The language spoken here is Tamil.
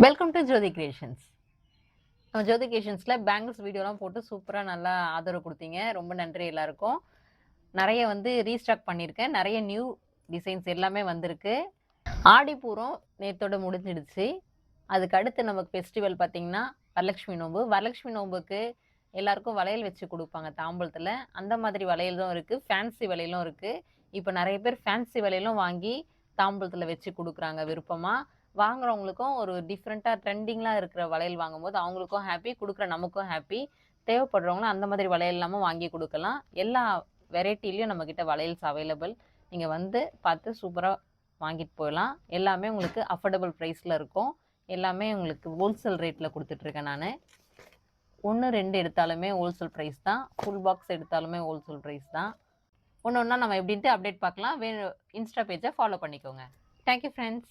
Welcome to Jothi creations. நம்ம ஜோதி கிரியேஷன்ஸில் பேங்கிள்ஸ் வீடியோலாம் போட்டு சூப்பராக நல்லா ஆதரவு கொடுத்தீங்க. ரொம்ப நன்றி எல்லாருக்கும். நிறைய ரீஸ்டாக் பண்ணியிருக்கேன். நிறைய நியூ டிசைன்ஸ் எல்லாமே வந்திருக்கு. ஆடிப்பூரம் நேத்தோட முடிஞ்சிடுச்சு. அதுக்கு அடுத்து நமக்கு ஃபெஸ்டிவல் பார்த்தீங்கன்னா வரலட்சுமி நோம்பு. வரலட்சுமி நோம்புக்கு எல்லாருக்கும் வளையல் வச்சு கொடுப்பாங்க தாம்பூலத்தில். அந்த மாதிரி வளையல் தான் இருக்குது. ஃபேன்சி வளையலும் இருக்குது. இப்போ நிறைய பேர் ஃபேன்சி வளையலும் வாங்கி தாம்பூலத்தில் வச்சு கொடுக்குறாங்க விருப்பமாக. வாங்குறவங்களுக்கும் ஒரு டிஃப்ரெண்ட்டாக ட்ரெண்டிங்லாம் இருக்கிற வளையல் வாங்கும்போது அவங்களுக்கும் ஹாப்பி, கொடுக்குற நமக்கும் ஹாப்பி. தேவைப்படுறவங்களும் அந்த மாதிரி வளையல் இல்லாமல் வாங்கி கொடுக்கலாம். எல்லா வெரைட்டிலையும் நம்மக்கிட்ட வளையல்ஸ் அவைலபிள். நீங்கள் பார்த்து சூப்பராக வாங்கிட்டு போகலாம். எல்லாமே உங்களுக்கு அஃபோர்டபுள் ப்ரைஸில் இருக்கும். எல்லாமே உங்களுக்கு ஹோல்சேல் ரேட்டில் கொடுத்துட்ருக்கேன் நான். 1, 2 எடுத்தாலுமே ஹோல்சேல் ப்ரைஸ் தான். ஃபுல் பாக்ஸ் எடுத்தாலுமே ஹோல்சேல் ப்ரைஸ் தான். ஒன்று ஒன்றா நம்ம எப்படின்ட்டு அப்டேட் பார்க்கலாம். இன்ஸ்டா பேஜை ஃபாலோ பண்ணிக்கோங்க. Thank you friends.